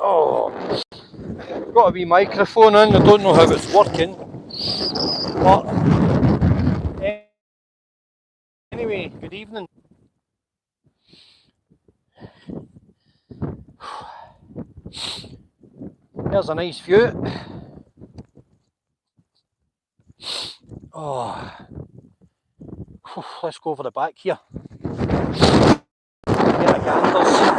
Oh, got a wee microphone in, I don't know how it's working, but anyway, good evening. There's a nice view. Oh, let's go over the back here. Get a ganders.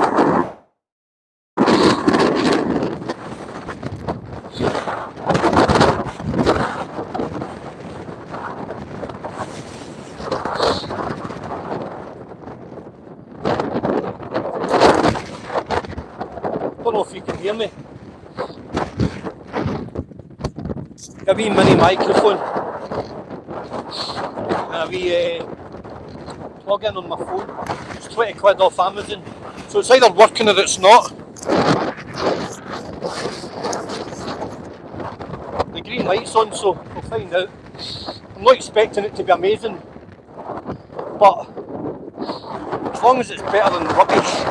Don't know if you can hear me. A wee mini microphone and a wee plug in on my phone. It's 20 quid off Amazon, so it's either working or it's not. The green light's on, so we'll find out. I'm not expecting it to be amazing, but as long as it's better than rubbish.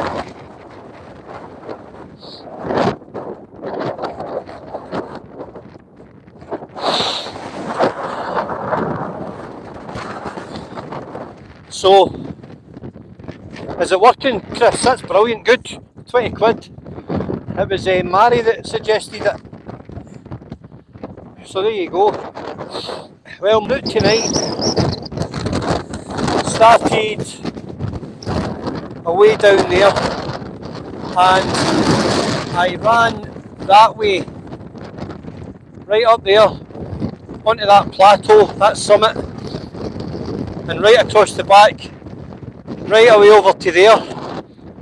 So, is it working, Chris? That's brilliant, good. 20 quid. It was Mary that suggested it. So there you go. Well, I'm out tonight. Started away down there and I ran that way, right up there, onto that plateau, that summit, and right across the back, right away over to there.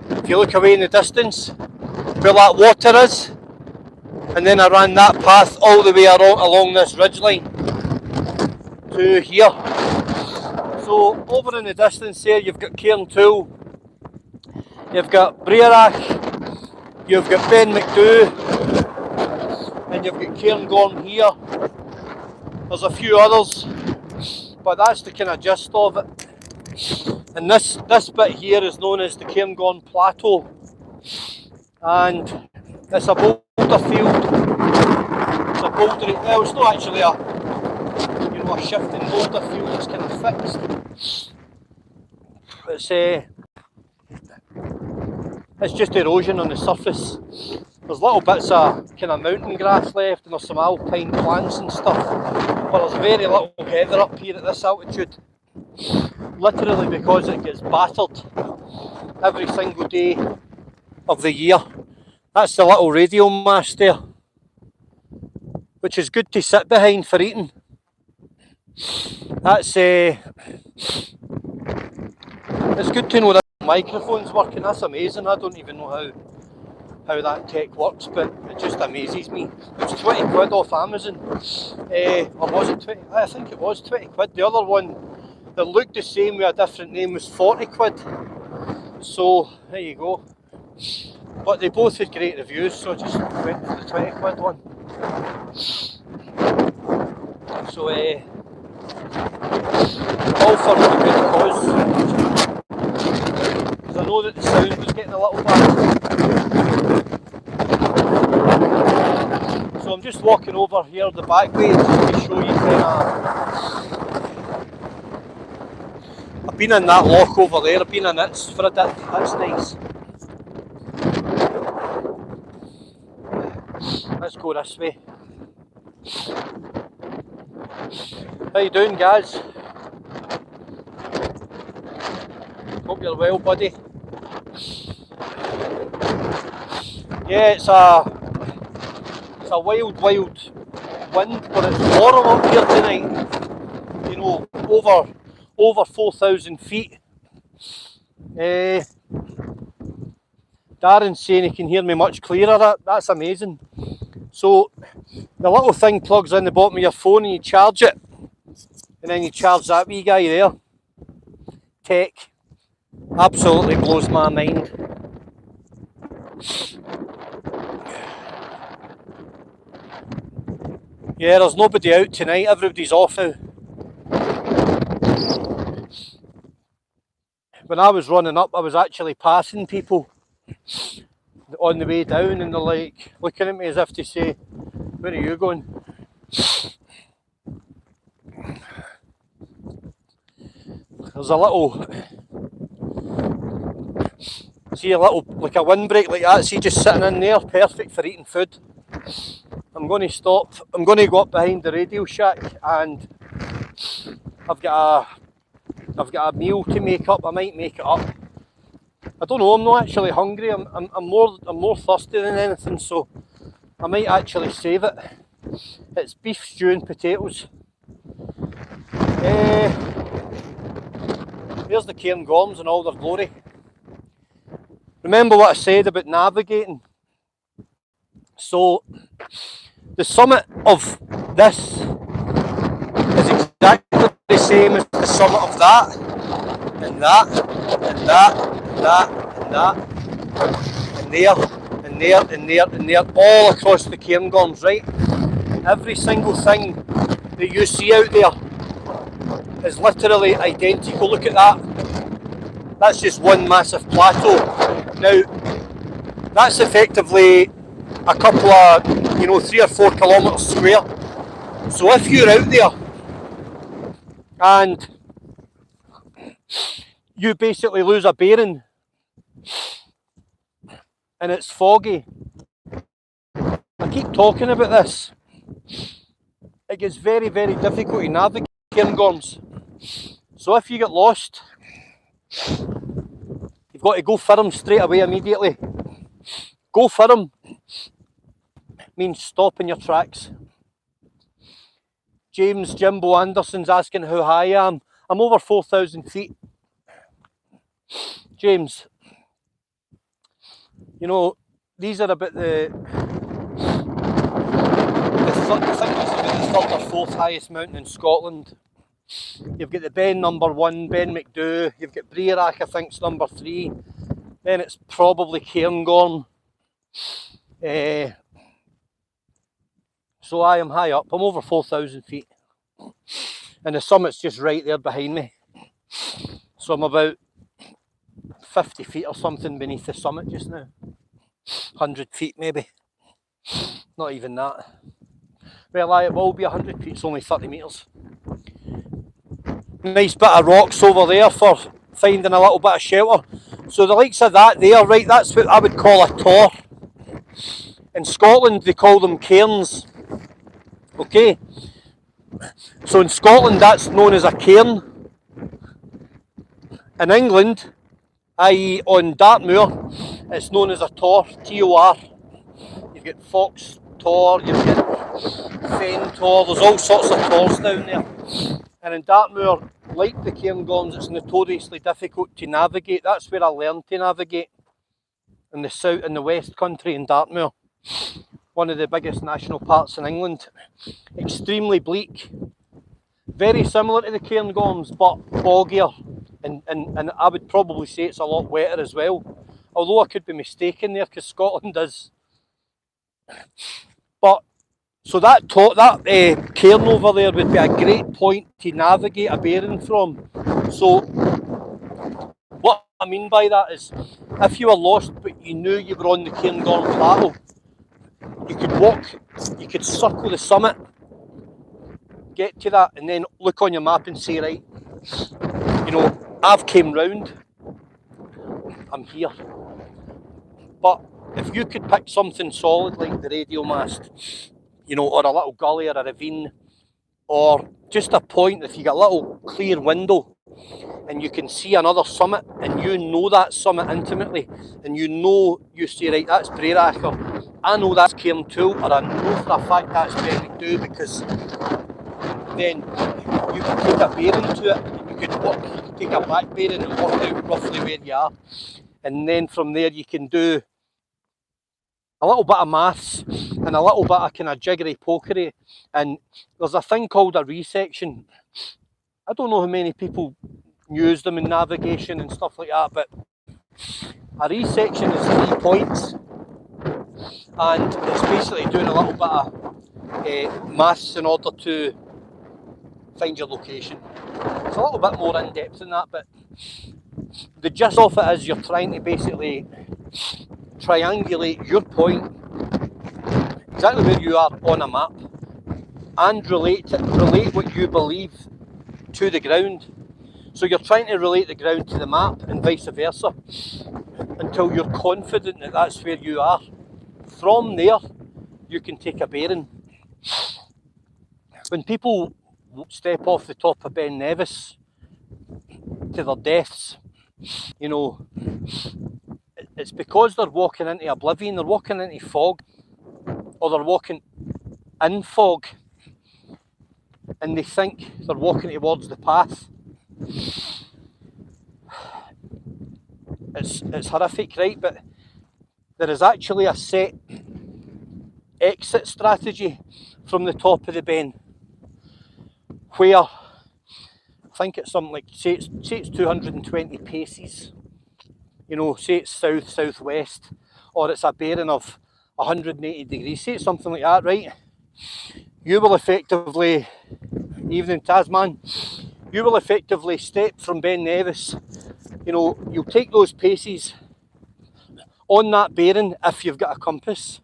If you look away in the distance, where that water is, and then I ran that path all the way along this ridgeline to here. So over in the distance there, you've got Cairngom, you've got Brearach, you've got Ben McDoo, and you've got Cairngom here. There's a few others, but that's the kind of gist of it. And this bit here is known as the Cairngom Plateau, and it's a boulder field. It's a boulder. Well, it's not actually a shifting boulder field. It's kind of fixed. It's just erosion on the surface. There's little bits of kind of mountain grass left, and there's some alpine plants and stuff. But there's very little heather up here at this altitude. Literally because it gets battered every single day of the year. That's the little radio mast there, which is good to sit behind for eating. That's it's good to know that the microphone's working. That's amazing. I don't even know how that tech works, but it just amazes me. It was 20 quid off Amazon, or was it 20? I think it was 20 quid. The other one that looked the same with a different name was 40 quid. So there you go. But they both had great reviews, so I just went for the 20 quid one. So all for a good cause. Because I know that the sound was getting a little bad. So I'm just walking over here the back way just to show you kind of. I've been in that loch over there, I've been in it for a bit, that's nice. Let's go this way. How you doing, guys? Hope you're well, buddy. Yeah, it's a wild wind, but it's warm up here tonight. You know, over 4,000 feet. Darren's saying he can hear me much clearer. That's amazing. So the little thing plugs in the bottom of your phone and you charge it, and then you charge that wee guy there. Tech absolutely blows my mind. Yeah, there's nobody out tonight, everybody's off now. When I was running up, I was actually passing people on the way down, and they're like looking at me as if to say, where are you going? There's a little, see a little, like a windbreak like that, see just sitting in there, perfect for eating food. I'm going to stop, I'm going to go up behind the Radio Shack, and I've got a meal to make up. I might make it up. I don't know, I'm not actually hungry, I'm more thirsty than anything, so I might actually save it. It's beef stew and potatoes. There's the Cairngoms in all their glory. Remember what I said about navigating? So, the summit of this is exactly the same as the summit of that, and that, and that, and that, and that, and there, and there, and there, and there, all across the Cairngoms, right? Every single thing that you see out there is literally identical. Look at that. That's just one massive plateau. Now, that's effectively a couple of, 3 or 4 kilometres square. So if you're out there and you basically lose a bearing and it's foggy, I keep talking about this, it gets very, very difficult to navigate Cairngoms. So if you get lost, you've got to go for them straight away, immediately. Go for them means stop in your tracks. James Jimbo Anderson's asking how high I am. I'm over 4,000 feet. James, these are about the third or fourth highest mountain in Scotland. You've got the Ben number 1, Ben McDoo. You've got Brearack, I think's number 3. Then it's probably Cairngom. So I am high up. I'm over 4,000 feet. And the summit's just right there behind me. So I'm about 50 feet or something beneath the summit just now. 100 feet maybe. Not even that. Well, it will be 100 feet, it's only 30 metres. Nice bit of rocks over there for finding a little bit of shelter. So the likes of that there, right, that's what I would call a tor. In Scotland they call them cairns. Okay, so in Scotland that's known as a cairn. In England, i.e. on Dartmoor, it's known as a tor, T-O-R. You've got fox tor, you've got fen tor, there's all sorts of tors down there. And in Dartmoor, like the Cairngoms, it's notoriously difficult to navigate. That's where I learned to navigate, in the south, in the West Country in Dartmoor. One of the biggest national parks in England. Extremely bleak. Very similar to the Cairngoms, but boggier. And I would probably say it's a lot wetter as well. Although I could be mistaken there, because Scotland is. But so that cairn over there would be a great point to navigate a bearing from. So what I mean by that is, if you were lost but you knew you were on the Cairngom Plateau, you could walk, you could circle the summit, get to that, and then look on your map and say, right, I've came round, I'm here. But if you could pick something solid like the radio mast, or a little gully or a ravine, or just a point, if you got a little clear window and you can see another summit and you know that summit intimately, and you say, right, that's Brearack, or I know that's Cairntoul, or I know for a fact that's Ben McDoo, because then you can take a bearing to it, and you could take a back bearing and work out roughly where you are, and then from there you can do a little bit of maths and a little bit of kind of jiggery pokery. And there's a thing called a resection. I don't know how many people use them in navigation and stuff like that, but a resection is 3 points, and it's basically doing a little bit of maths in order to find your location. It's a little bit more in depth than that, but the gist of it is you're trying to basically triangulate your point, exactly where you are on a map, and relate what you believe to the ground. So you're trying to relate the ground to the map and vice versa until you're confident that that's where you are. From there, you can take a bearing. When people step off the top of Ben Nevis to their deaths, you know, it's because they're walking into oblivion, they're walking into fog, or they're walking in fog, and they think they're walking towards the path. It's horrific, right? But there is actually a set exit strategy from the top of the Ben, where I think it's something like, say it's 220 paces, you know, say it's south-southwest, or it's a bearing of 180 degrees, say it's something like that, right? You will effectively, evening Tasman, you will effectively step from Ben Nevis, you know, you'll take those paces on that bearing if you've got a compass,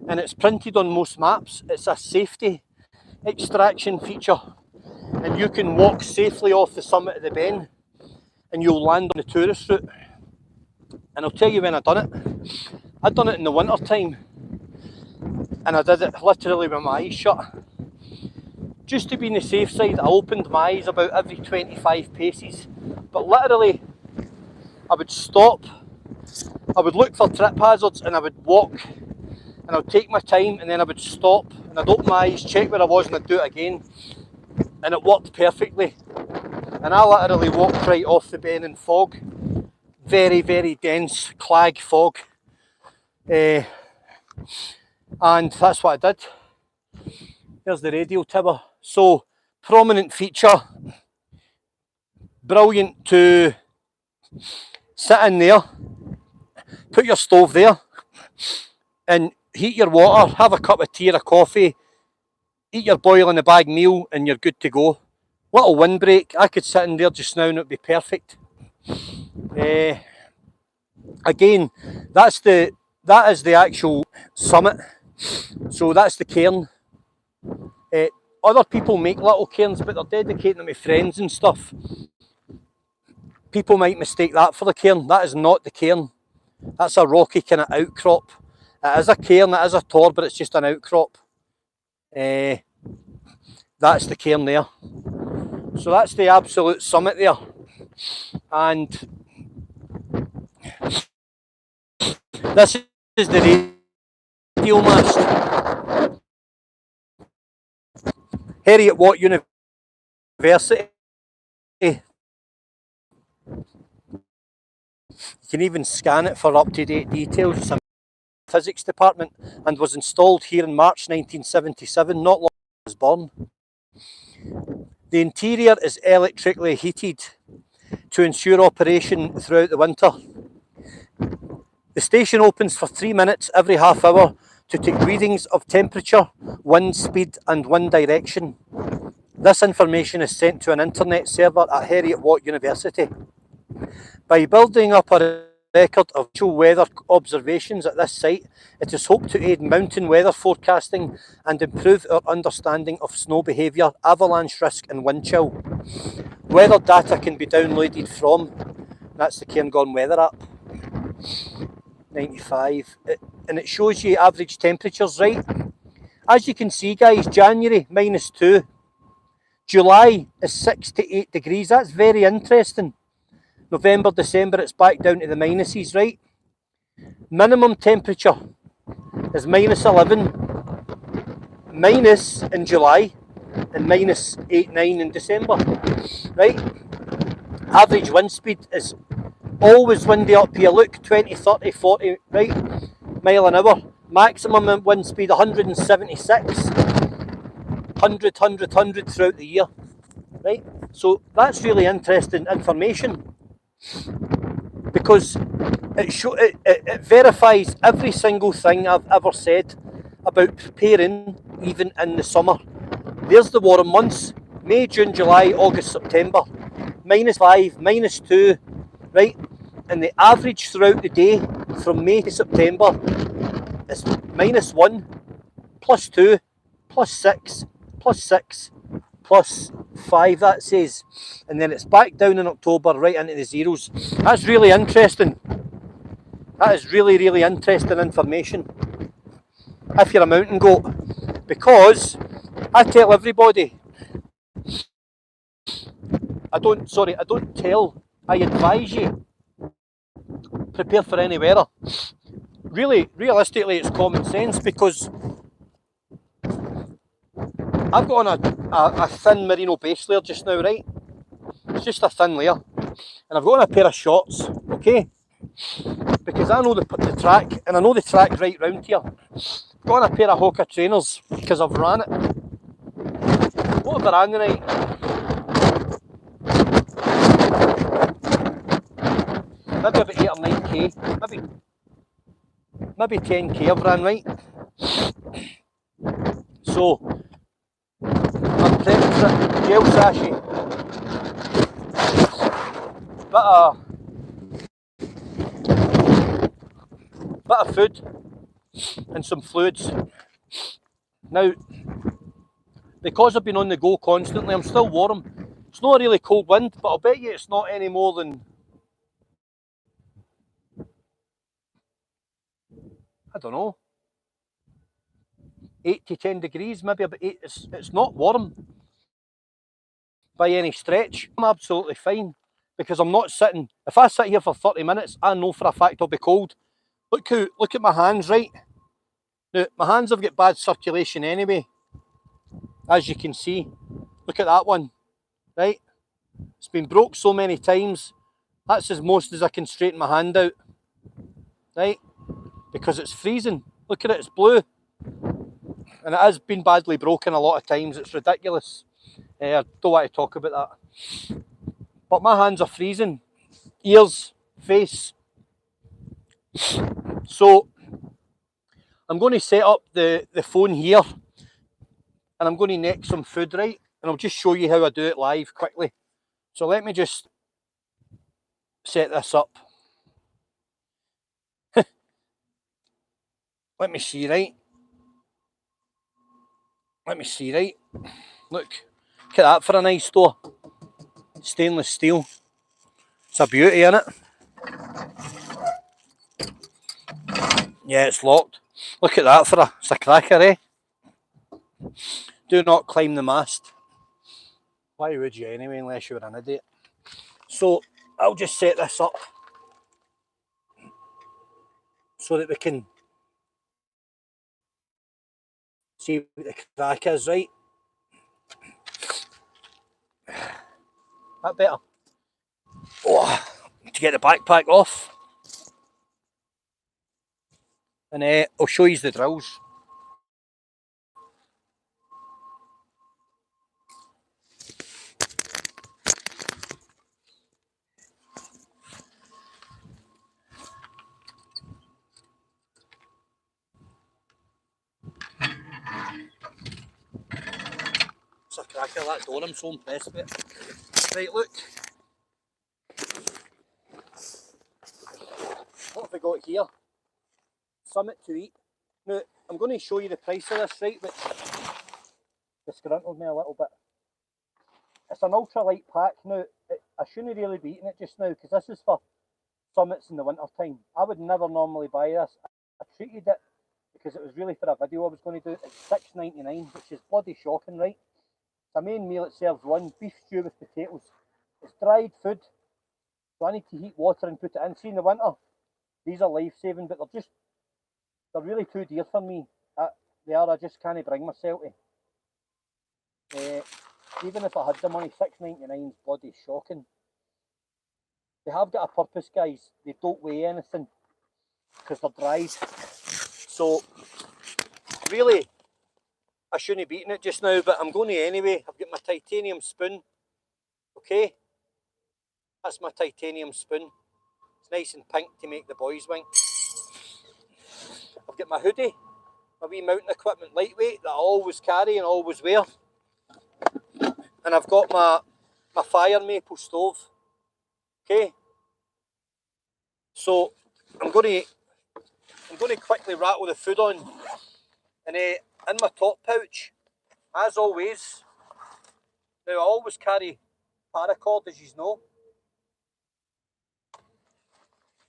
and it's printed on most maps. It's a safety extraction feature, and you can walk safely off the summit of the Ben and you'll land on the tourist route. And I'll tell you when I done it. I'd done it in the winter time, and I did it literally with my eyes shut. Just to be on the safe side, I opened my eyes about every 25 paces, but literally I would stop, I would look for trip hazards, and I would walk, and I would take my time, and then I would stop, and I'd open my eyes, check where I was, and I'd do it again, and it worked perfectly. And I literally walked right off the Ben in fog, very, very dense clag fog, and that's what I did. There's the radio tower. So, prominent feature, brilliant to sit in there, put your stove there, and heat your water, have a cup of tea or a coffee, eat your boil in a bag meal, and you're good to go. Little windbreak, I could sit in there just now and it'd be perfect. Again, that is the actual summit. So that's the cairn. Other people make little cairns, but they're dedicating them to friends and stuff. People might mistake that for the cairn. That is not the cairn. That's a rocky kind of outcrop. It is a cairn, it is a tor, but it's just an outcrop. That's the cairn there. So that's the absolute summit there. And this is the radio mast. Heriot-Watt University. You can even scan it for up-to-date details. It's a physics department and was installed here in March 1977, not long after I was born. The interior is electrically heated to ensure operation throughout the winter. The station opens for 3 minutes every half hour to take readings of temperature, wind speed and wind direction. This information is sent to an internet server at Heriot-Watt University. By building up a record of actual weather observations at this site, it is hoped to aid mountain weather forecasting and improve our understanding of snow behaviour, avalanche risk and wind chill. Weather data can be downloaded from, that's the Cairngom weather app, 95, and it shows you average temperatures, right? As you can see guys, January -2, July is 6 to 8 degrees, that's very interesting. November, December, it's back down to the minuses, right? Minimum temperature is -11, minus in July, and -8, 9 in December, right? Average wind speed is always windy up here, look, 20, 30, 40, right? Mile an hour. Maximum wind speed 176, 100, 100, 100 throughout the year, right? So that's really interesting information, because it verifies every single thing I've ever said about preparing even in the summer. There's the warm months, May, June, July, August, September, -5, -2, right? and the average throughout the day from May to September is -1, +2, +6, +6, +5, that says, and then it's back down in October right into the zeros. That's really interesting. That is really, really interesting information if you're a mountain goat, because I tell everybody, I don't tell, I advise you, prepare for any weather. Really, realistically, it's common sense, because I've got on a thin merino base layer just now, right? It's just a thin layer, and I've got on a pair of shorts, okay? Because I know the track, and I know the track right round here. I've got on a pair of Hoka trainers because I've ran it. What have I ran tonight? Maybe about 8 or 9k, maybe 10k I've ran, right? So I'm prepping for it. Gel sachet, bit of food and some fluids. Now, because I've been on the go constantly, I'm still warm. It's not a really cold wind, but I'll bet you it's not any more than, I don't know, 8 to 10 degrees, maybe about 8. It's not warm by any stretch. I'm absolutely fine, because I'm not sitting. If I sit here for 30 minutes, I know for a fact I'll be cold. Look at my hands, right? Now, my hands have got bad circulation anyway, as you can see. Look at that one, right? It's been broke so many times. That's as most as I can straighten my hand out, right? Because it's freezing. Look at it, it's blue. And it has been badly broken a lot of times. It's ridiculous. I don't want to talk about that. But my hands are freezing. Ears, face. So I'm going to set up the phone here, and I'm going to neck some food, right? And I'll just show you how I do it live quickly. So let me just set this up. Let me see, right? Look at that for a nice door. Stainless steel. It's a beauty, isn't it? Yeah, it's locked. Look at that it's a cracker, eh? Do not climb the mast. Why would you anyway, unless you were an idiot? So I'll just set this up so that we can see what the crack is, right? That better. Oh, to get the backpack off. And I'll show you the drills. It's a cracker, that door, I'm so impressed with it. Right, look. What have we got here? Something to eat. Now, I'm going to show you the price of this, right, which disgruntled me a little bit. It's an ultralight pack. Now, I shouldn't really be eating it just now, because this is for summits in the winter time. I would never normally buy this. I treated it because it was really for a video I was going to do. It's $6.99, which is bloody shocking, right? It's a main meal. It serves one beef stew with potatoes. It's dried food, so I need to heat water and put it in. See, in the winter, these are life-saving, but they're really too dear for me. They are. I just can't bring myself to. Even if I had the money, $6.99 is bloody shocking. They have got a purpose, guys. They don't weigh anything because they're dried. So, really, I shouldn't be eating it just now, but I'm going to anyway. I've got my titanium spoon. Okay? That's my titanium spoon. It's nice and pink to make the boys wink. I've got my hoodie, my wee mountain equipment lightweight that I always carry and always wear. And I've got my fire maple stove. Okay? So I'm going to quickly rattle the food on, and in my top pouch, as always. Now I always carry paracord, as you know,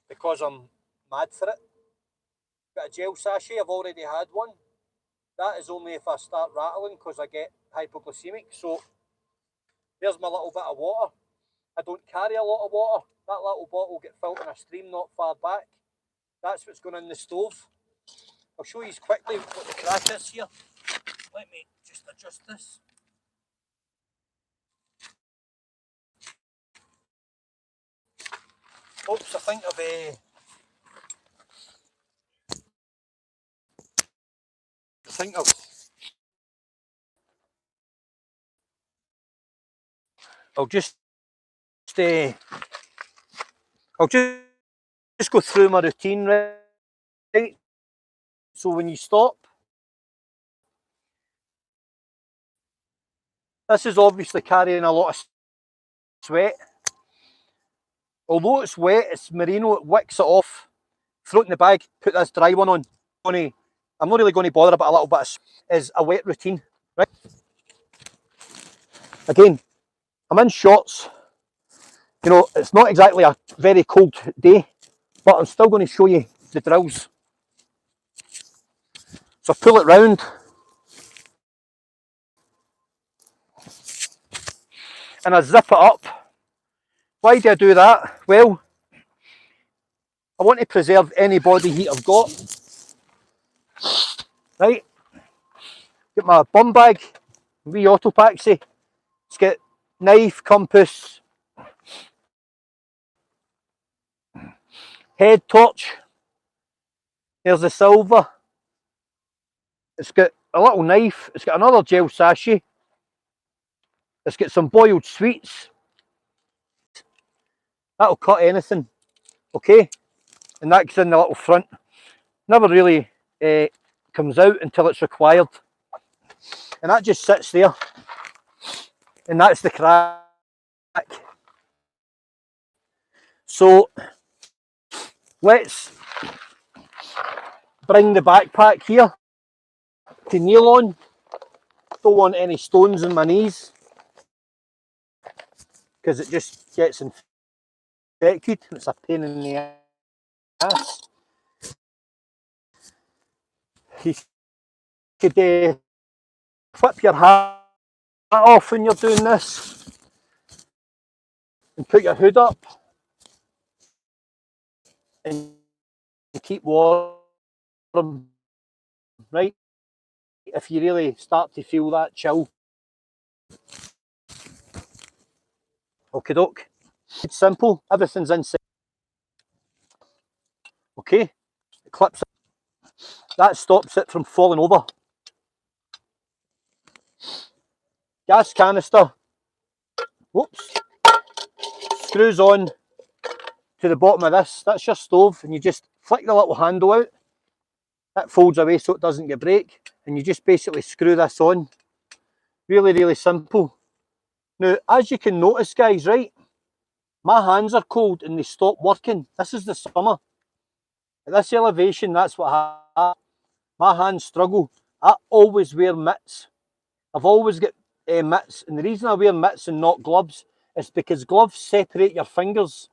because I'm mad for it. Got a gel sachet, I've already had one. That is only if I start rattling because I get hypoglycemic. So there's my little bit of water. I don't carry a lot of water. That little bottle will get filled in a stream not far back. That's what's going in the stove. I'll show you quickly what the crack is here. Let me just adjust this. Oops, I think I'll just I'll just go through my routine, right? So when you stop, this is obviously carrying a lot of sweat. Although it's wet, it's merino, it wicks it off. Throw it in the bag, put this dry one on. I'm not really going to bother about a little bit is a wet routine, right? Again, I'm in shorts. You know, it's not exactly a very cold day, but I'm still going to show you the drills. So I pull it round. And I zip it up. Why do I do that? Well, I want to preserve any body heat I've got. Right? Get my bum bag, wee auto paxi. It's got knife, compass, head torch. There's the silver. It's got a little knife. It's got another gel sachet. It's got some boiled sweets. That'll cut anything. Okay? And that's in the little front. Never really comes out until it's required. And that just sits there. And that's the crack. So let's bring the backpack here to kneel on. Don't want any stones in my knees because it just gets infected and it's a pain in the ass. You could flip your hat off when you're doing this and put your hood up and keep warm, right? If you really start to feel that chill. Okie doke. It's simple, everything's inside. Okay, it clips it. That stops it from falling over. Gas canister, whoops, screws on to the bottom of this. That's your stove, and you just flick the little handle out. That folds away so it doesn't get break, and you just basically screw this on. Really, really simple. Now, as you can notice, guys, right, my hands are cold and they stop working. This is the summer. At this elevation, that's what happens. My hands struggle. I always wear mitts. I've always got mitts, and the reason I wear mitts and not gloves is because gloves separate your fingers,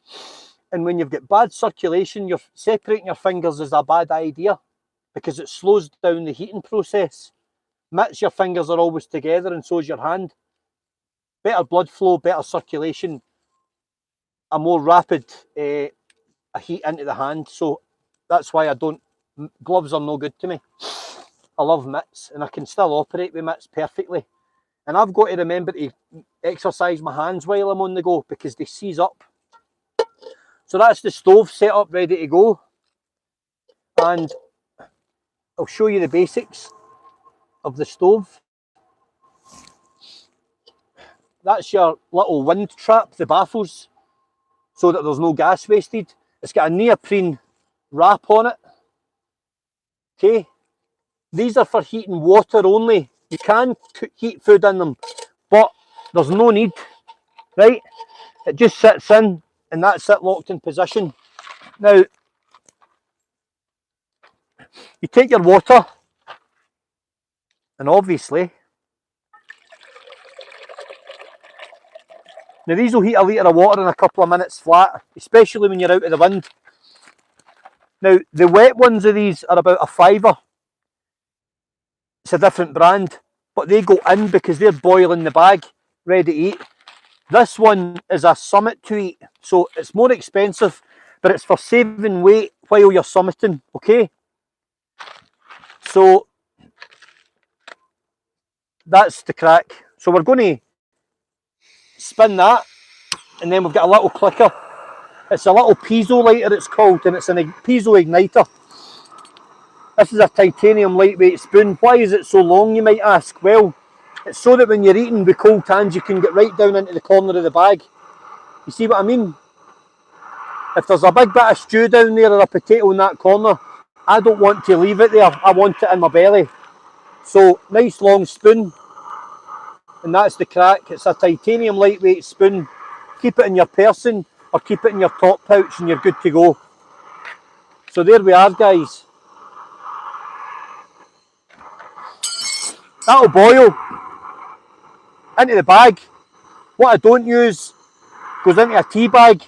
and when you've got bad circulation, you're separating your fingers is a bad idea because it slows down the heating process. Mitts, your fingers are always together, and so is your hand. Better blood flow, better circulation, a more rapid a heat into the hand. So that's why I don't. Gloves are no good to me. I love mitts, and I can still operate with mitts perfectly. And I've got to remember to exercise my hands while I'm on the go because they seize up. So that's the stove set up, ready to go. And I'll show you the basics of the stove. That's your little wind trap, the baffles, so that there's no gas wasted. It's got a neoprene wrap on it. Okay, these are for heating water only. You can heat food in them, but there's no need, right? It just sits in, and that's it locked in position. Now, you take your water, and obviously, now these will heat a litre of water in a couple of minutes flat, especially when you're out of the wind. Now, the wet ones of these are about a £5. It's a different brand, but they go in because they're boiling the bag, ready to eat. This one is a summit to eat, so it's more expensive, but it's for saving weight while you're summiting, okay? So that's the crack. So we're going to spin that, and then we've got a little clicker. It's a little piezo lighter, it's called, and it's a piezo igniter. This is a titanium lightweight spoon. Why is it so long, you might ask? Well, it's so that when you're eating with cold hands, you can get right down into the corner of the bag. You see what I mean? If there's a big bit of stew down there or a potato in that corner, I don't want to leave it there. I want it in my belly. So, nice long spoon, and that's the crack. It's a titanium lightweight spoon. Keep it in your person or keep it in your top pouch and you're good to go. So there we are, guys. That'll boil into the bag. What I don't use goes into a tea bag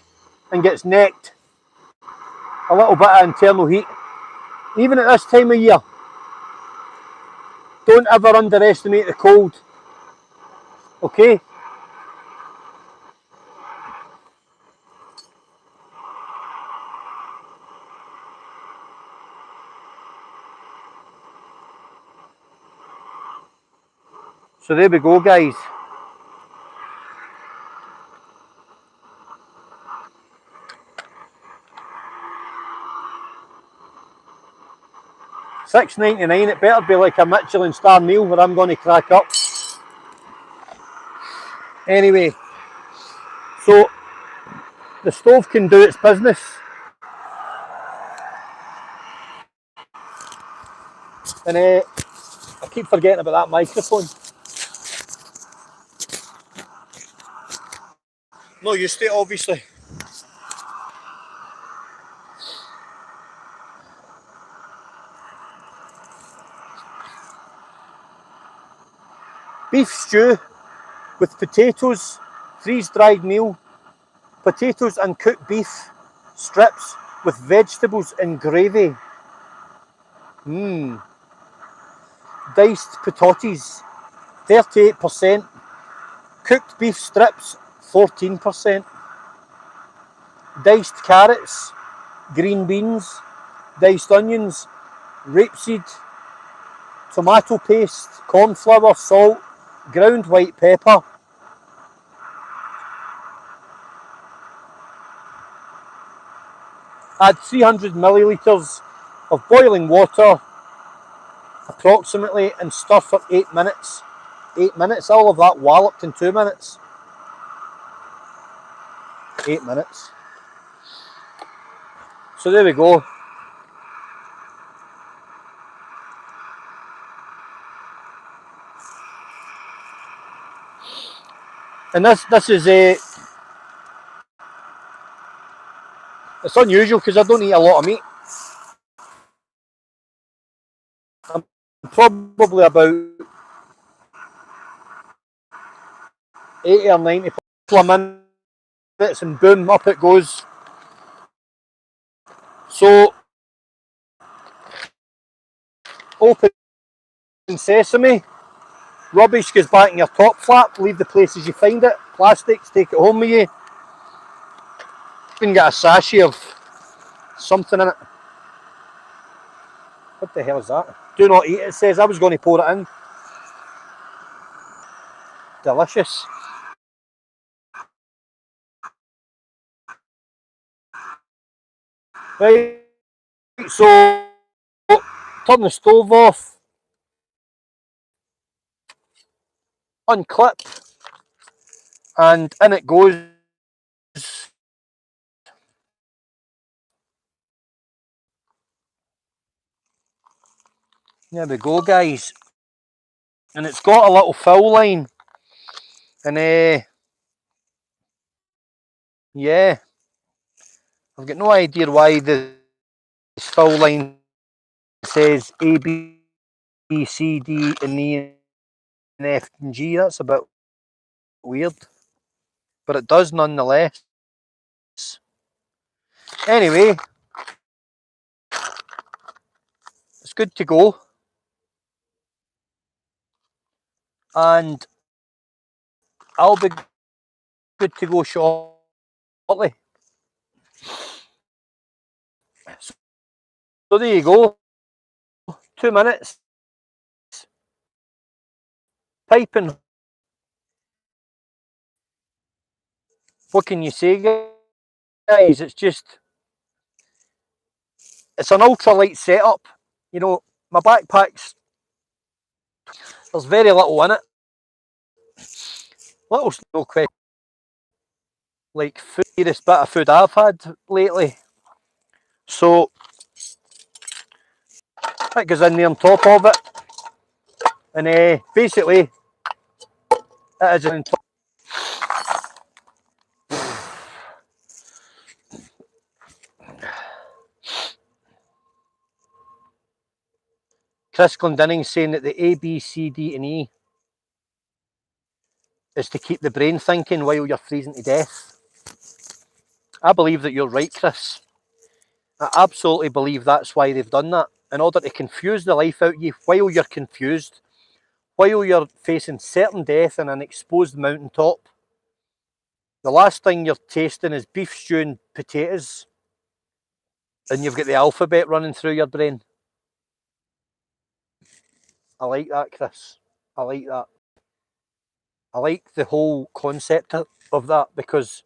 and gets necked. A little bit of internal heat. Even at this time of year, don't ever underestimate the cold. Okay? So there we go, guys. £6.99, it better be like a Michelin star meal where I'm going to crack up. Anyway, so the stove can do its business. And I keep forgetting about that microphone. No used to it, obviously. Beef stew with potatoes, freeze-dried meal, potatoes and cooked beef strips with vegetables and gravy. Diced potatoes, 38%. Cooked beef strips, 14%. Diced carrots, green beans, diced onions, rapeseed, tomato paste, corn flour, salt, ground white pepper. Add 300 millilitres of boiling water approximately and stir for 8 minutes. 8 minutes, all of that walloped in 2 minutes. 8 minutes. So there we go. And this is it's unusual because I don't eat a lot of meat. I'm probably about 80 or 90 minutes and boom, up it goes. So, open sesame, rubbish goes back in your top flap, leave the places you find it, plastics, take it home with you. Even got a sachet of something in it. What the hell is that? Do not eat, it says. I was going to pour it in. Delicious. Right, so turn the stove off, unclip, and in it goes. There we go, guys. And it's got a little fill line. And yeah. I've got no idea why the fill line says A, B, C, D, and E, and F, and G. That's a bit weird, but it does nonetheless. Anyway, it's good to go, and I'll be good to go shortly. So there you go, 2 minutes, piping. What can you say, guys? It's an ultralight setup. You know, my backpack's, there's very little in it. Little, no question. Like food, this bit of food I've had lately. So that goes in there on top of it, and basically it is on top. Chris Glendinning saying that the A, B, C, D, and E is to keep the brain thinking while you're freezing to death. I believe that you're right, Chris. I absolutely believe that's why they've done that, in order to confuse the life out of you while you're confused, while you're facing certain death on an exposed mountaintop. The last thing you're tasting is beef stew and potatoes, and you've got the alphabet running through your brain. I like that, Chris. I like that. I like the whole concept of that, because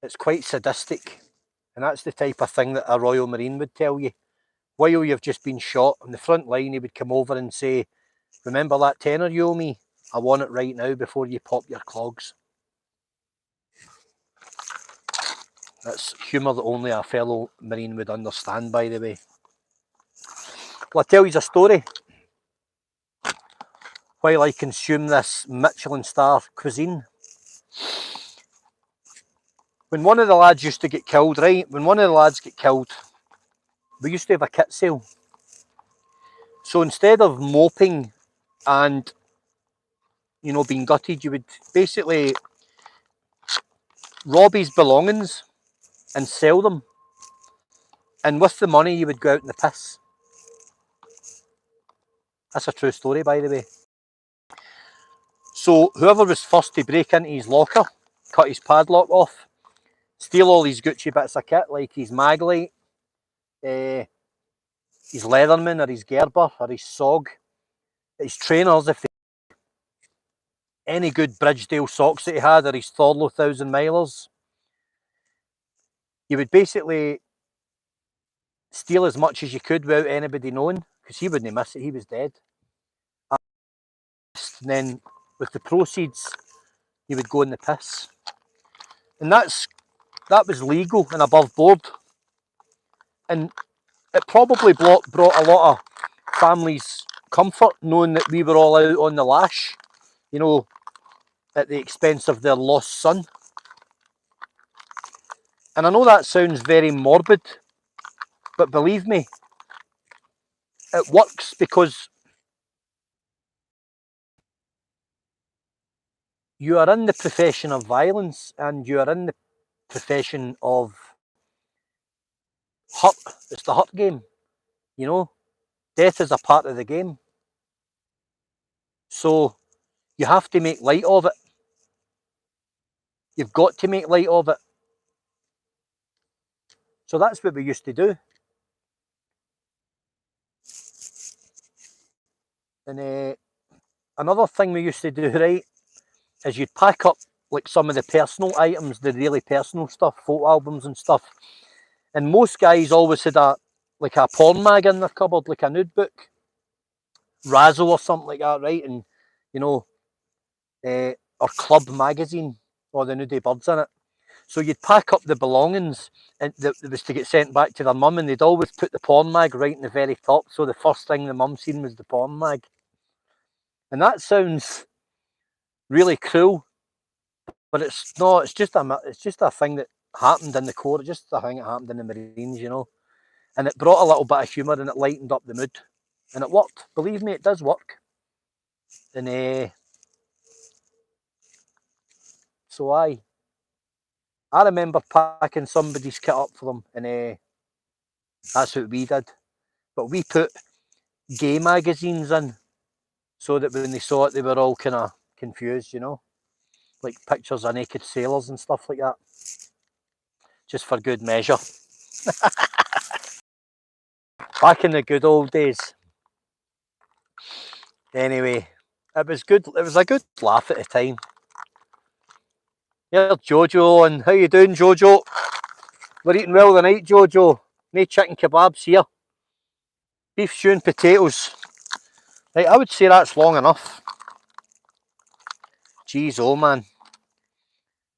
it's quite sadistic, and that's the type of thing that a Royal Marine would tell you. While you've just been shot on the front line, he would come over and say, "Remember that tenner you owe me? I want it right now before you pop your clogs." That's humour that only a fellow Marine would understand, by the way. Well, I tell you a story. While I consume this Michelin star cuisine, when one of the lads used to get killed, right? When one of the lads get killed, we used to have a kit sale. So instead of moping and, you know, being gutted, you would basically rob his belongings and sell them. And with the money, you would go out in the piss. That's a true story, by the way. So whoever was first to break into his locker, cut his padlock off, steal all his Gucci bits of kit, like his Maglite, his Leatherman, or his Gerber, or his Sog, his trainers, if they, any good Bridgedale socks that he had, or his Thorlow 1000 milers, you would basically steal as much as you could without anybody knowing, because he wouldn't miss it, he was dead. And then with the proceeds, you would go in the piss. And that was legal and above board. And it probably brought a lot of families comfort, knowing that we were all out on the lash, you know, at the expense of their lost son. And I know that sounds very morbid, but believe me, it works, because you are in the profession of violence, and you are in the profession of hurt. It's the hurt game, you know. Death is a part of the game. So you have to make light of it. You've got to make light of it. So that's what we used to do. And another thing we used to do, right, is you'd pack up like some of the personal items, the really personal stuff, photo albums and stuff. And most guys always had a porn mag in their cupboard, like a nude book, Razzle or something like that, right? And you know, or Club magazine, or the Nudie Birds in it. So you'd pack up the belongings, and that was to get sent back to their mum, and they'd always put the porn mag right in the very top. So the first thing the mum seen was the porn mag. And that sounds really cruel, but it's not. It's just a thing that happened in the Corps, just the thing that happened in the Marines, you know. And it brought a little bit of humour and it lightened up the mood. And it worked. Believe me, it does work. And so I remember packing somebody's kit up for them, and that's what we did. But we put gay magazines in so that when they saw it, they were all kind of confused, you know, like pictures of naked sailors and stuff like that, just for good measure. Back in the good old days. Anyway, it was good. It was a good laugh at the time. Here's Jojo, and how you doing, Jojo? We're eating well tonight, Jojo. No chicken kebabs here. Beef stew and potatoes. Right, I would say that's long enough. Jeez, oh man.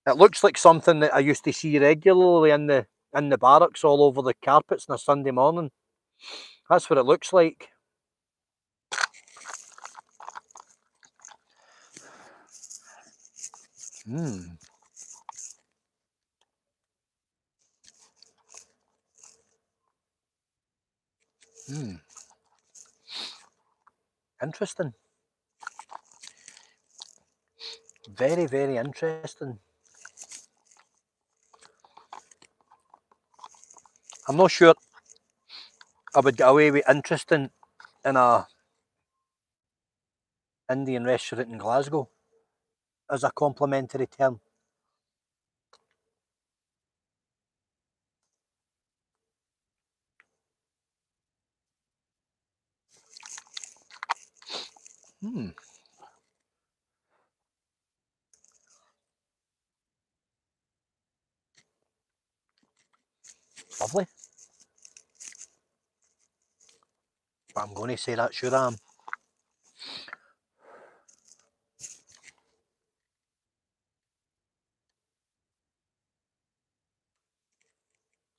It looks like something that I used to see regularly in the barracks all over the carpets on a Sunday morning. That's what it looks like. Mmm. Mmm. Interesting. Very, very interesting. I'm not sure I would get away with interesting in a Indian restaurant in Glasgow as a complimentary term. Hmm. Lovely. But I'm going to say that sure am.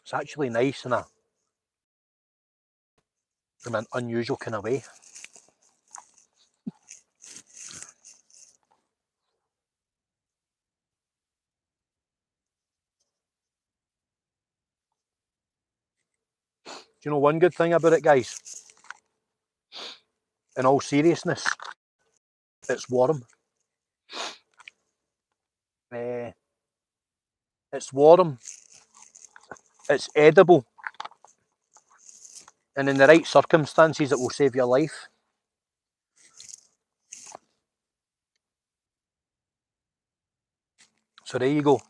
It's actually nice in an unusual kind of way. Do you know one good thing about it, guys? In all seriousness, it's warm. It's warm. It's edible. And in the right circumstances, it will save your life. So there you go.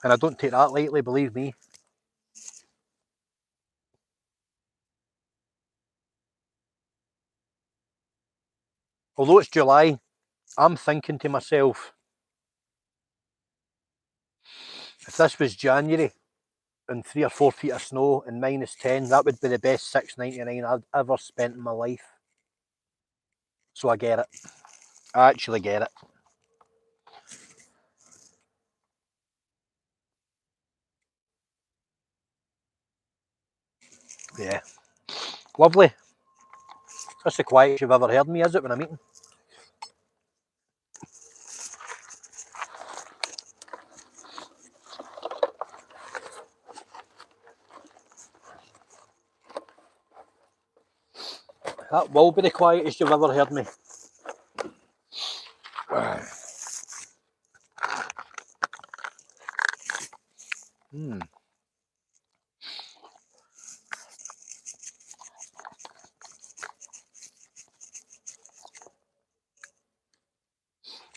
And I don't take that lightly, believe me. Although it's July, I'm thinking to myself, if this was January and 3 or 4 feet of snow and -10, that would be the best $6.99 I've ever spent in my life. So I get it. I actually get it. Yeah. Lovely. That's the quietest you've ever heard me, is it, when I'm eating? That will be the quietest you've ever heard me. Mm.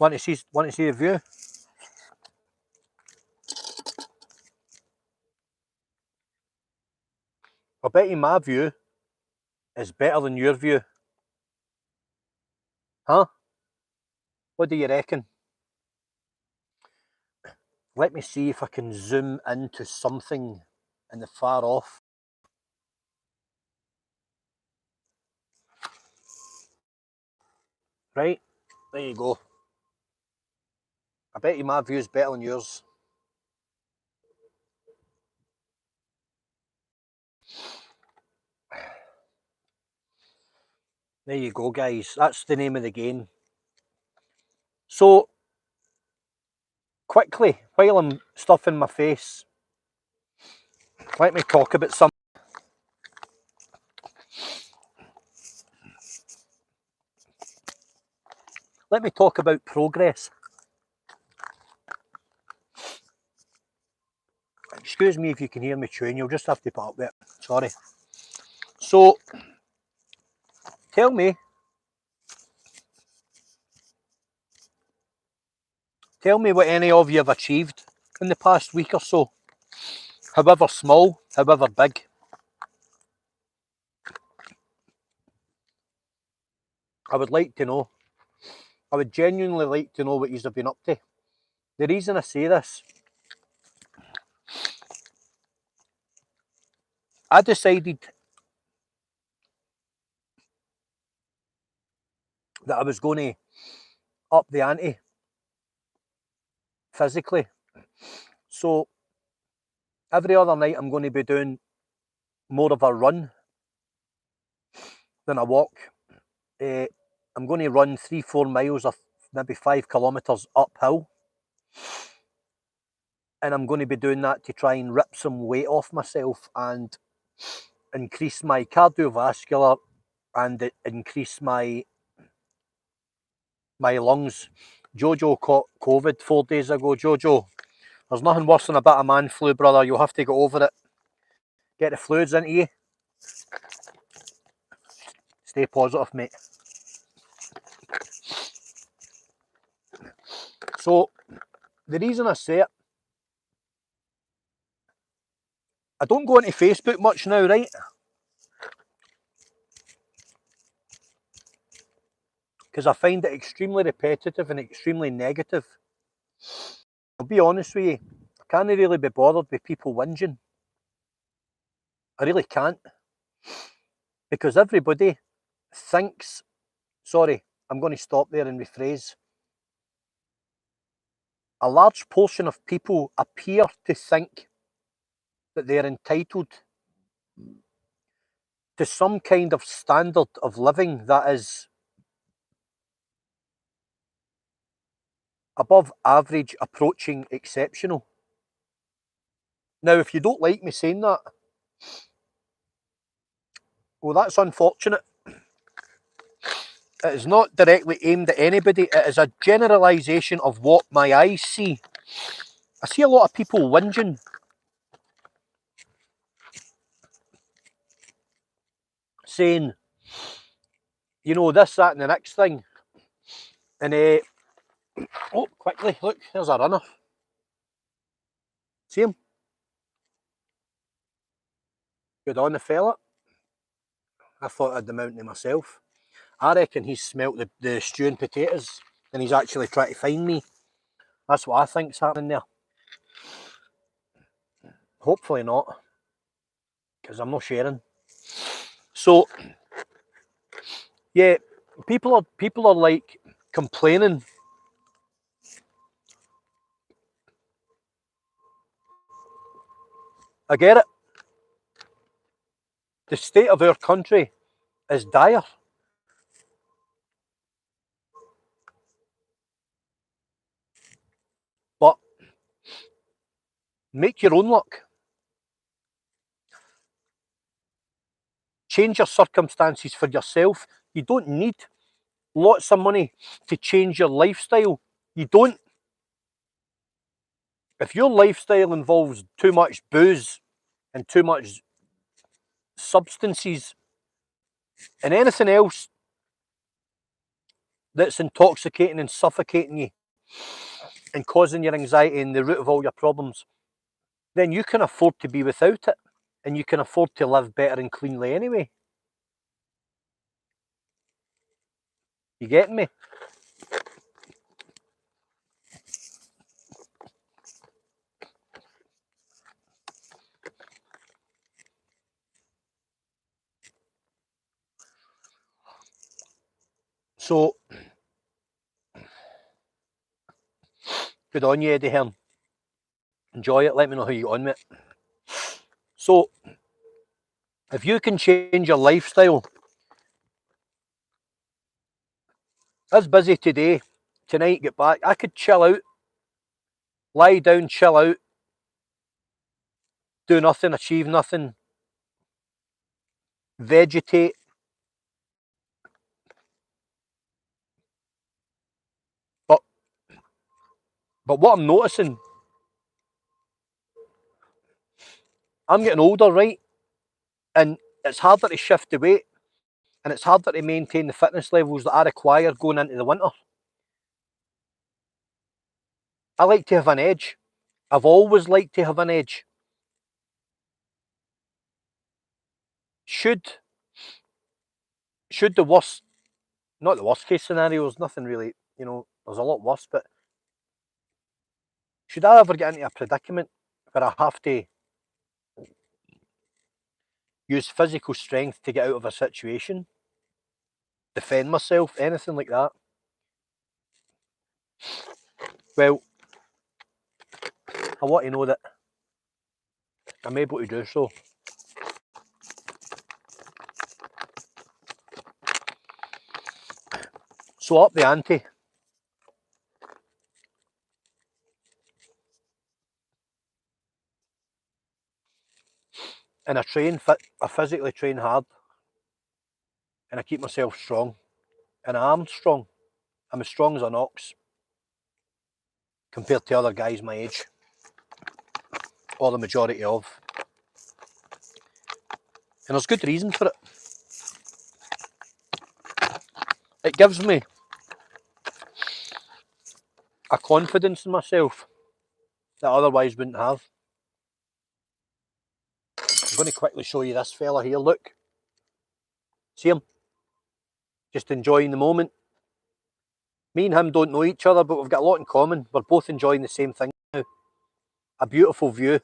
Want to see the view? I bet you my view is better than your view. Huh? What do you reckon? Let me see if I can zoom into something in the far off. Right, there you go. I bet you my view is better than yours. There you go, guys. That's the name of the game. So, quickly, while I'm stuffing my face, let me talk about something. Let me talk about progress. Excuse me if you can hear me chewing, you'll just have to put up with it. Sorry. So, tell me what any of you have achieved in the past week or so. However small, however big. I would like to know. I would genuinely like to know what you've been up to. The reason I say this, I decided that I was going to up the ante physically. So every other night I'm going to be doing more of a run than a walk. I'm going to run 3-4 miles of maybe 5 kilometres uphill. And I'm going to be doing that to try and rip some weight off myself and increase my cardiovascular and increase my lungs. Jojo caught COVID 4 days ago. Jojo, there's nothing worse than a bit of man flu, brother. You'll have to get over it. Get the fluids into you. Stay positive, mate. So, the reason I say it, I don't go into Facebook much now, right? Because I find it extremely repetitive and extremely negative. I'll be honest with you, I can't really be bothered with people whinging. I really can't. Because everybody thinks, sorry, I'm going to stop there and rephrase. A large portion of people appear to think that they're entitled to some kind of standard of living that is above average, approaching exceptional. Now, if you don't like me saying that, well, that's unfortunate. It is not directly aimed at anybody. It is a generalisation of what my eyes see. I see a lot of people whinging, saying, you know, this, that and the next thing. And, oh, quickly, look, there's a runner. See him? Good on the fella. I thought I'd amount to myself. I reckon he's smelt the stewing potatoes and he's actually trying to find me. That's what I think's happening there. Hopefully not, because I'm not sharing. So, yeah, people are like complaining. I get it. The state of our country is dire. But make your own luck. Change your circumstances for yourself. You don't need lots of money to change your lifestyle. You don't. If your lifestyle involves too much booze and too much substances and anything else that's intoxicating and suffocating you and causing your anxiety and the root of all your problems, then you can afford to be without it and you can afford to live better and cleanly anyway. You getting me? So, good on you, Eddie Hearn. Enjoy it. Let me know how you get on with it. So, if you can change your lifestyle, I was busy today, tonight, get back. I could chill out lie down, chill out, do nothing, achieve nothing, vegetate. But what I'm noticing, I'm getting older, right? And it's harder to shift the weight, and it's harder to maintain the fitness levels that I require going into the winter. I like to have an edge. I've always liked to have an edge. Should the worst, not the worst case scenarios, nothing really, you know, there's a lot worse, but should I ever get into a predicament where I have to use physical strength to get out of a situation, defend myself, anything like that, well, I want to know that I'm able to do so. So up the ante. And I train fit, I physically train hard, and I keep myself strong. And I am strong. I'm as strong as an ox compared to other guys my age, or the majority of. And there's good reason for it. It gives me a confidence in myself that I otherwise wouldn't have. I'm going to quickly show you this fella here, look. See him? Just enjoying the moment. Me and him don't know each other, but we've got a lot in common. We're both enjoying the same thing now. A beautiful view.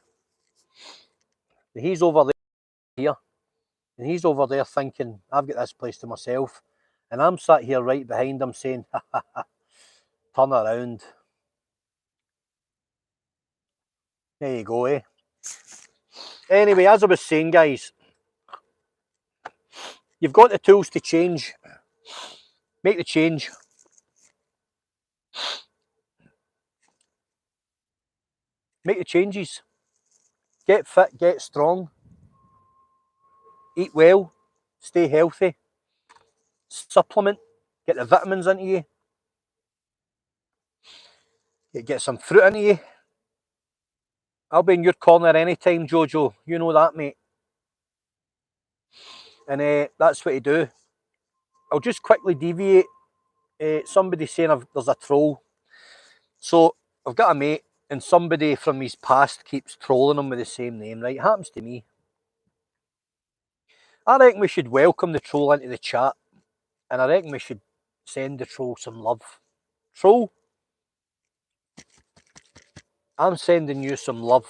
And he's over there here. And he's over there thinking, I've got this place to myself. And I'm sat here right behind him saying, ha ha ha, turn around. There you go, eh? Anyway, as I was saying, guys, you've got the tools to change. Make the change. Make the changes. Get fit, get strong. Eat well. Stay healthy. Supplement. Get the vitamins into you. Get some fruit into you. I'll be in your corner anytime, Jojo. You know that, mate. And that's what to do. I'll just quickly deviate. Somebody saying there's a troll. So I've got a mate, and somebody from his past keeps trolling him with the same name, right? It happens to me. I reckon we should welcome the troll into the chat, and I reckon we should send the troll some love. Troll, I'm sending you some love.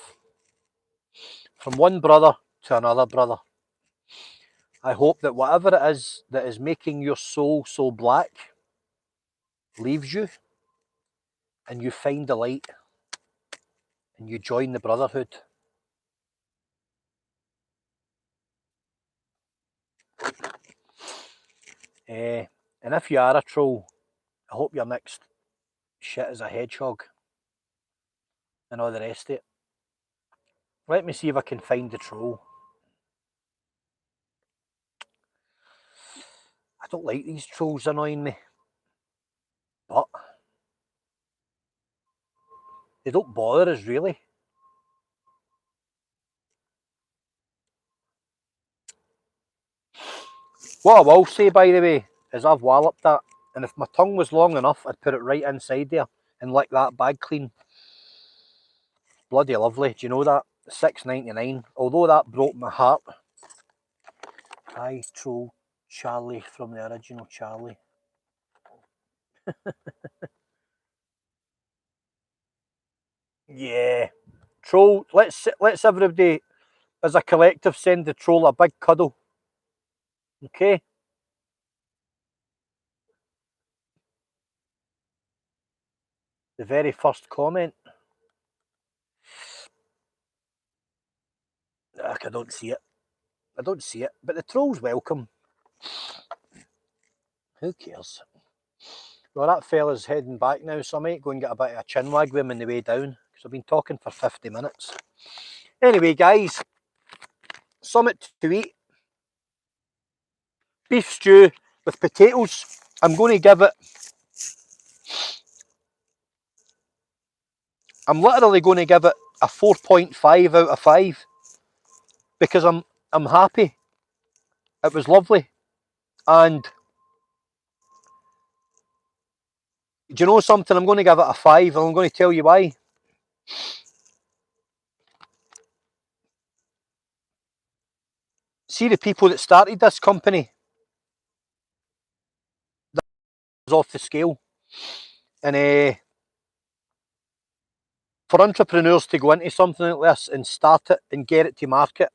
From one brother to another brother. I hope that whatever it is that is making your soul so black leaves you, and you find the light, and you join the brotherhood. And if you are a troll, I hope your next shit is a hedgehog and all the rest of it. Let me see if I can find the troll. I don't like these trolls annoying me, but they don't bother us really. What I will say, by the way, is I've walloped that, and if my tongue was long enough, I'd put it right inside there and lick that bag clean. Bloody lovely, do you know that? $6.99, although that broke my heart. I troll Charlie from the original Charlie. Yeah, troll. Let's everybody, as a collective, send the troll a big cuddle. Okay. The very first comment. Ugh, I don't see it. I don't see it. But the troll's welcome. Who cares? Well, that fella's heading back now, so I might go and get a bit of a chin wag with him on the way down, So I've been talking for 50 minutes. Anyway, guys, something to eat. Beef stew with potatoes. I'm literally going to give it a 4.5 out of 5 because I'm happy. It was lovely. And do you know something? I'm going to give it a 5 and I'm going to tell you why. See the people that started this company, that was off the scale. And for entrepreneurs to go into something like this and start it and get it to market,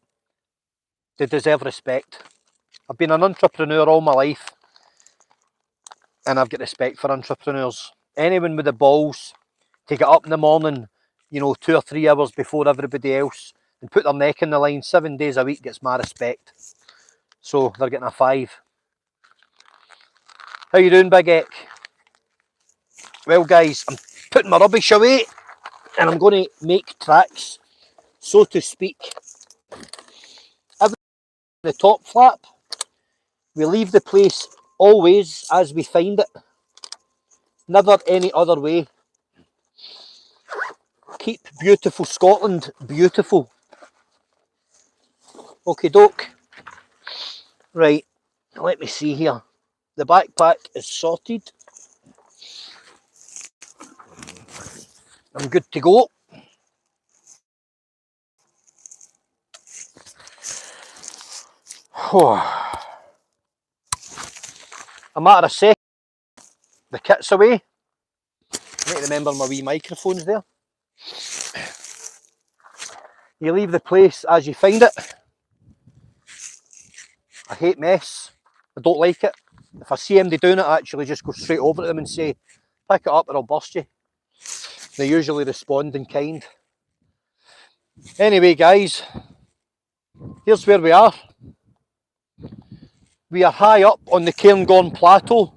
they deserve respect. I've been an entrepreneur all my life and I've got respect for entrepreneurs. Anyone with the balls to get up in the morning, you know, 2 or 3 hours before everybody else and put their neck in the line 7 days a week gets my respect. So they're getting a 5. How you doing, Big Eck? Well, guys, I'm putting my rubbish away and I'm going to make tracks, so to speak. The top flap, we leave the place always as we find it, never any other way. Keep beautiful Scotland beautiful. Okie doke. Right, let me see here. The backpack is sorted. I'm good to go. A matter of seconds, the kit's away. I need to remember my wee microphones there. You leave the place as you find it. I hate mess. I don't like it. If I see anybody doing it, I actually just go straight over to them and say, pick it up or I'll bust you. They usually respond in kind. Anyway, guys, here's where we are. We are high up on the Cairngom Plateau,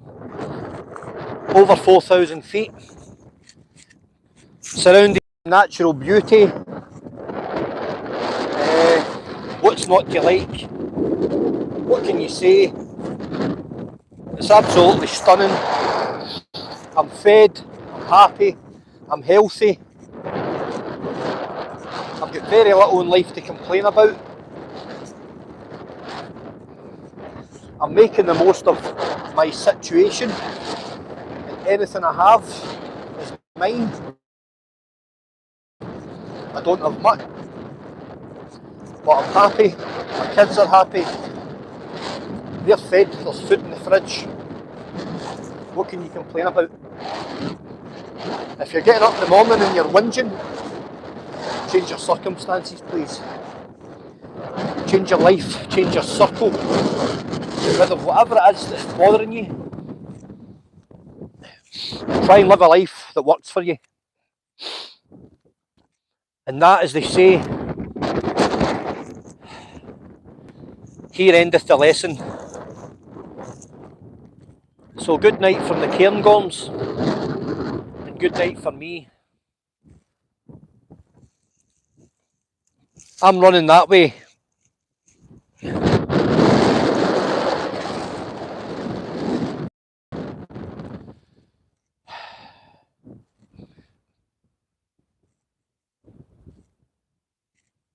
over 4,000 feet, surrounded by natural beauty. What's not to like? What can you say? It's absolutely stunning. I'm fed, I'm happy, I'm healthy. I've got very little in life to complain about. I'm making the most of my situation, and anything I have is mine. I don't have much, but I'm happy. My kids are happy. They're fed, there's food in the fridge. What can you complain about? If you're getting up in the morning and you're whinging, change your circumstances, please. Change your life, change your circle. Get rid of whatever it is that's bothering you. Try and live a life that works for you. And that, as they say, here endeth the lesson. So good night from the Cairngoms, and good night for me. I'm running that way.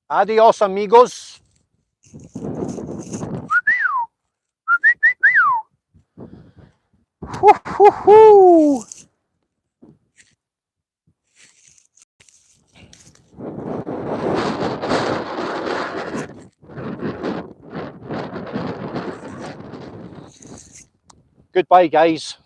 Adios, amigos. Woo-hoo-hoo. Goodbye, guys.